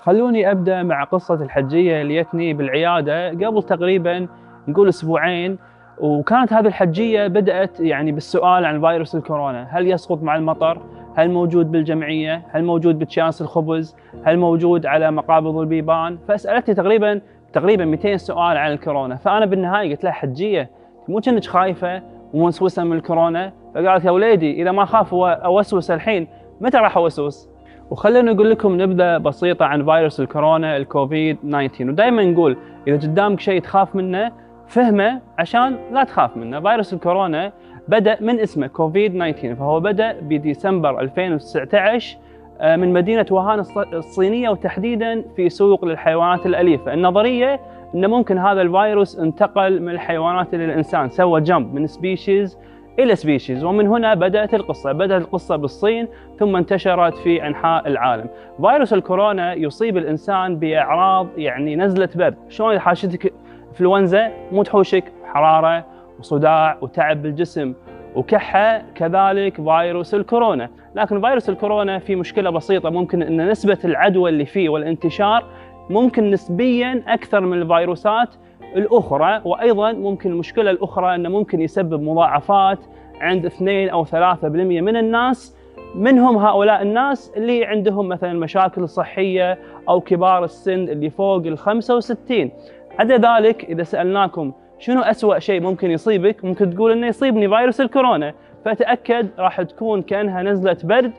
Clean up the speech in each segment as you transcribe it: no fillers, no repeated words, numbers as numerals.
خلوني أبدأ مع قصة الحجية اللي جتني بالعيادة قبل تقريبا نقول أسبوعين. وكانت هذه الحجية بدأت بالسؤال عن فيروس الكورونا، هل يسقط مع المطر؟ هل موجود بالجمعية؟ هل موجود بأكياس الخبز؟ هل موجود على مقابض البيبان؟ فسألتني تقريبا 200 سؤال عن الكورونا. فأنا بالنهاية قلت لها حجية مو كأنك خايفة وموسوسة من الكورونا؟ فقالت يا وليدي إذا ما خاف أوسوس الحين متى راح أوسوس؟ وخلينا نقول لكم نبذة بسيطة عن فيروس الكورونا الكوفيد 19. ودائما نقول إذا قدامك شيء تخاف منه فهمه عشان لا تخاف منه. فيروس الكورونا بدأ من اسمه كوفيد 19، فهو بدأ بديسمبر 2019 من مدينة ووهان الصينية، وتحديدا في سوق للحيوانات الأليفة. النظرية أن ممكن هذا الفيروس انتقل من الحيوانات إلى الإنسان، سوى جمب من سبيشيز إلى سبيشيز، ومن هنا بدأت القصة بالصين ثم انتشرت في أنحاء العالم. فيروس الكورونا يصيب الإنسان بأعراض نزلة برد، شلون حاشتك إنفلونزا مو تحوشك حرارة وصداع وتعب بالجسم وكحة، كذلك فيروس الكورونا. لكن فيروس الكورونا في مشكلة بسيطة، ممكن أن نسبة العدوى اللي فيه والانتشار ممكن نسبياً أكثر من الفيروسات الأخرى، وأيضاً ممكن المشكلة الأخرى أنه ممكن يسبب مضاعفات عند 2 أو 3% من الناس، منهم هؤلاء الناس اللي عندهم مثلاً مشاكل صحية أو كبار السن اللي فوق ال65. عدا ذلك إذا سألناكم شنو أسوأ شيء ممكن يصيبك، ممكن تقول إنه يصيبني فيروس الكورونا، فتأكد راح تكون كأنها نزلة برد،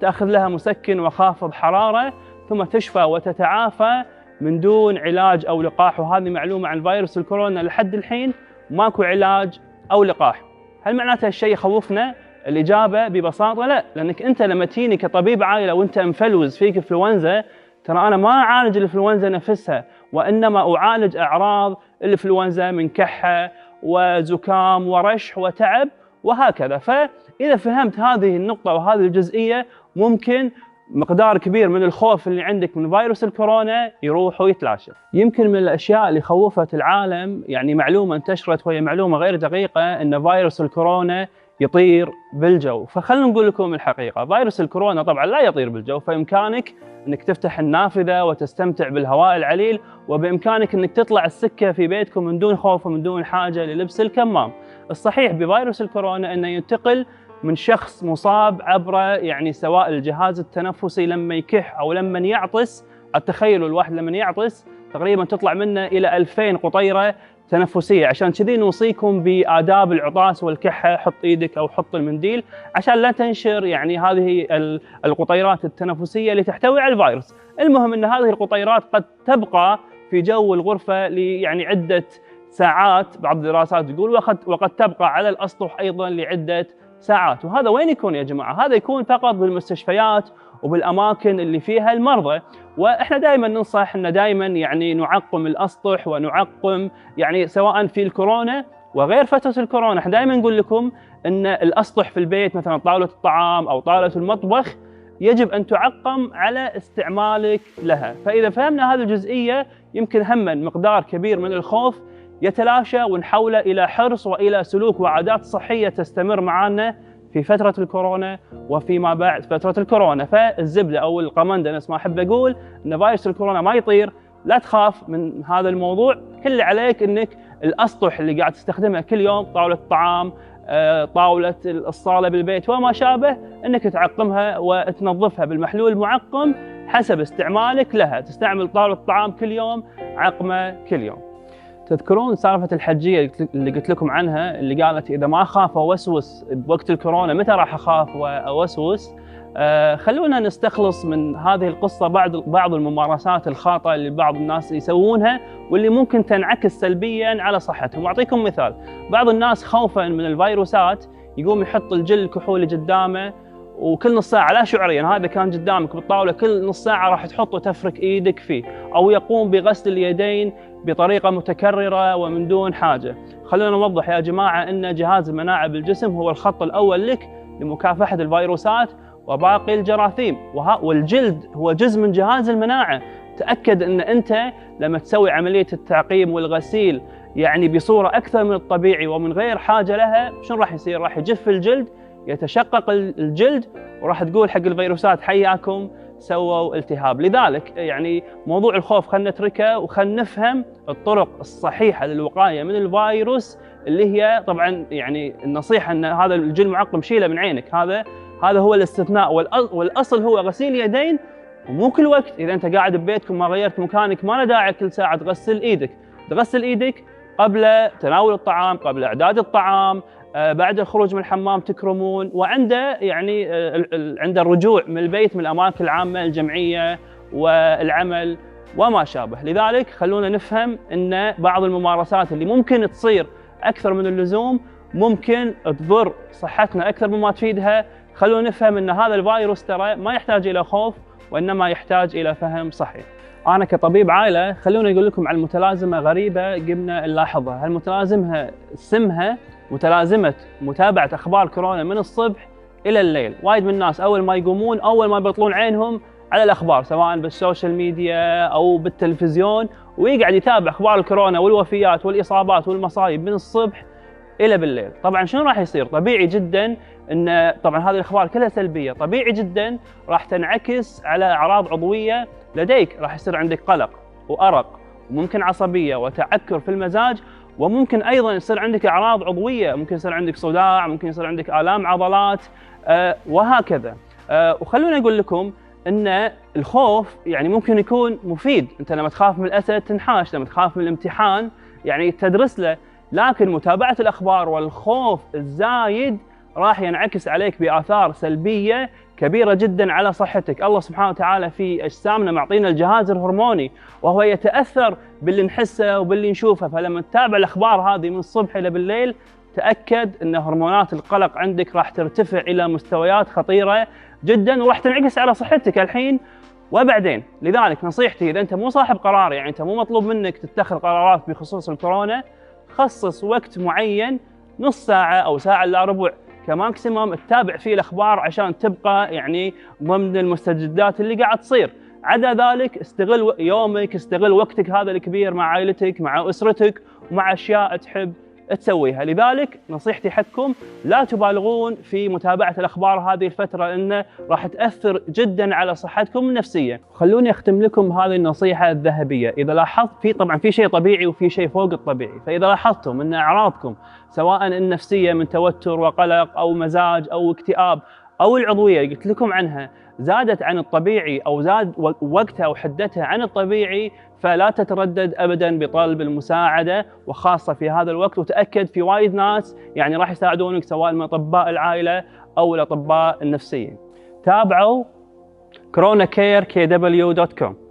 تأخذ لها مسكن وخافض حرارة ثم تشفى وتتعافى من دون علاج أو لقاح. وهذه معلومة عن فيروس الكورونا لحد الحين ماكو علاج أو لقاح. هل معناته هالشيء يخوفنا؟ الإجابة ببساطة لا، لأنك أنت لما تيني كطبيب عائلة وأنت مفلوز فيك إنفلونزا، ترى أنا ما أعالج الإنفلونزا نفسها، وإنما أعالج أعراض الإنفلونزا من كحة وزكام ورشح وتعب وهكذا. فإذا فهمت هذه النقطة وهذه الجزئية ممكن مقدار كبير من الخوف اللي عندك من فيروس الكورونا يروح ويتلاشى. يمكن من الأشياء اللي خوفت العالم معلومة انتشرت وهي معلومة غير دقيقة، أن فيروس الكورونا يطير بالجو. فخلنا نقول لكم الحقيقة، فيروس الكورونا طبعا لا يطير بالجو، فإمكانك أنك تفتح النافذة وتستمتع بالهواء العليل، وبإمكانك أنك تطلع السكة في بيتكم من دون خوف ومن دون حاجة للبس الكمام. الصحيح بفيروس الكورونا أنه ينتقل من شخص مصاب عبر سواء الجهاز التنفسي لما يكح أو لما يعطس. التخيل الواحد لما يعطس تقريبا تطلع منه إلى 2000 قطيرة تنفسية. عشان كذي نوصيكم بآداب العطاس والكحة، حط إيدك أو حط المنديل عشان لا تنشر هذه القطيرات التنفسية اللي تحتوي على الفيروس. المهم أن هذه القطيرات قد تبقى في جو الغرفة عدة ساعات، بعض الدراسات تقول، وقد تبقى على الأسطح أيضا لعدة ساعات. وهذا وين يكون يا جماعة؟ هذا يكون فقط بالمستشفيات وبالأماكن اللي فيها المرضى. وإحنا دائما ننصح أن دائما نعقم الأسطح ونعقم سواء في الكورونا وغير فترة الكورونا. إحنا دائما نقول لكم أن الأسطح في البيت مثلا طاولة الطعام أو طاولة المطبخ يجب أن تعقم على استعمالك لها. فإذا فهمنا هذه الجزئية يمكن هما مقدار كبير من الخوف يتلاشى ونحوله إلى حرص وإلى سلوك وعادات صحية تستمر معنا في فترة الكورونا وفيما بعد فترة الكورونا. فالزبدة أو القمندة نفس ما أحب أقول أن فيروس الكورونا ما يطير، لا تخاف من هذا الموضوع. كل اللي عليك أنك الأسطح اللي قاعد تستخدمها كل يوم، طاولة الطعام، طاولة الصالة بالبيت وما شابه، أنك تعقمها وتنظفها بالمحلول المعقم حسب استعمالك لها. تستعمل طاولة الطعام كل يوم، عقمة كل يوم. تذكرون سالفة الحجية اللي قلت لكم عنها، اللي قالت إذا ما أخاف أوسوس بوقت الكورونا متى راح أخاف وأوسوس؟ خلونا نستخلص من هذه القصة بعض الممارسات الخاطئة اللي بعض الناس يسوونها واللي ممكن تنعكس سلبياً على صحتهم. أعطيكم مثال، بعض الناس خوفاً من الفيروسات يقوم يحط الجل الكحولي قدامه وكل نص ساعة، لا شعوريا هذا كان قدامك بالطاولة، كل نص ساعة راح تحط وتفرك إيدك فيه، أو يقوم بغسل اليدين بطريقة متكررة ومن دون حاجة. خلونا نوضح يا جماعة أن جهاز المناعة بالجسم هو الخط الأول لك لمكافحة الفيروسات وباقي الجراثيم، والجلد هو جزء من جهاز المناعة. تأكد أن أنت لما تسوي عملية التعقيم والغسيل بصورة أكثر من الطبيعي ومن غير حاجة لها، شنو راح يصير؟ راح يجف الجلد، يتشقق الجلد، وراح تقول حق الفيروسات حياكم سووا التهاب. لذلك يعني موضوع الخوف خلينا نتركه وخلينا نفهم الطرق الصحيحه للوقايه من الفيروس، اللي هي طبعا يعني النصيحه ان هذا الجل المعقم شيله من عينك، هذا هو الاستثناء، والاصل هو غسيل اليدين. ومو كل وقت، اذا انت قاعد ببيتك وما غيرت مكانك ما له داعي كل ساعه تغسل ايدك. تغسل ايدك قبل تناول الطعام، قبل اعداد الطعام، بعد الخروج من الحمام تكرمون، وعنده يعني عند الرجوع من البيت من الاماكن العامه الجمعيه والعمل وما شابه. لذلك خلونا نفهم ان بعض الممارسات اللي ممكن تصير اكثر من اللزوم ممكن تضر صحتنا اكثر مما تفيدها. خلونا نفهم ان هذا الفيروس ترى ما يحتاج الى خوف، وانما يحتاج الى فهم صحيح. انا كطبيب عائله خلوني اقول لكم عن متلازمه غريبه قمنا نلاحظها. هالمتلازمه اسمها متلازمه متابعه اخبار كورونا من الصبح الى الليل. وايد من الناس اول ما يقومون اول ما يبطلون عينهم على الاخبار سواء بالسوشيال ميديا او بالتلفزيون، ويقعد يتابع اخبار الكورونا والوفيات والاصابات والمصايب من الصبح الى بالليل. طبعا شنو راح يصير؟ طبيعي جدا ان طبعا هذه الاخبار كلها سلبيه، طبيعي جدا راح تنعكس على اعراض عضويه لديك. راح يصير عندك قلق وارق وممكن عصبيه وتعكر في المزاج، وممكن ايضا يصير عندك اعراض عضويه، ممكن يصير عندك صداع، ممكن يصير عندك الام عضلات وهكذا. وخلوني اقول لكم ان الخوف يعني ممكن يكون مفيد. انت لما تخاف من الاسد تنحاش، لما تخاف من الامتحان يعني تدرس له، لكن متابعه الاخبار والخوف الزايد راح ينعكس عليك باثار سلبيه كبيره جدا على صحتك. الله سبحانه وتعالى في اجسامنا معطينا الجهاز الهرموني وهو يتاثر باللي نحسه وباللي نشوفه، فلما تتابع الاخبار هذه من الصبح الى بالليل تاكد ان هرمونات القلق عندك راح ترتفع الى مستويات خطيره جدا، وراح تنعكس على صحتك الحين وبعدين. لذلك نصيحتي اذا انت مو صاحب قرار، يعني انت مو مطلوب منك تتخذ قرارات بخصوص الكورونا، خصص وقت معين نص ساعه او ساعه الا ربع كماكسيموم تتابع فيه الاخبار عشان تبقى يعني ضمن المستجدات اللي قاعد تصير. عدا ذلك استغل يومك، استغل وقتك هذا الكبير مع عائلتك مع اسرتك ومع اشياء تحب تسويها. لذلك نصيحتي حقكم لا تبالغون في متابعة الأخبار هذه الفترة، لأنه راح تأثر جدا على صحتكم النفسية. خلوني أختم لكم هذه النصيحة الذهبية. إذا لاحظت طبعا في شيء طبيعي وفي شيء فوق الطبيعي، فإذا لاحظتم أن أعراضكم سواء النفسية من توتر وقلق أو مزاج أو اكتئاب أو العضوية اللي قلت لكم عنها زادت عن الطبيعي أو زاد وقتها أو حدتها عن الطبيعي، فلا تتردد أبدا بطلب المساعدة، وخاصة في هذا الوقت. وتأكد في وايد ناس يعني راح يساعدونك سواء من أطباء العائلة أو الأطباء النفسيين. تابعوا coronacare.kw.com.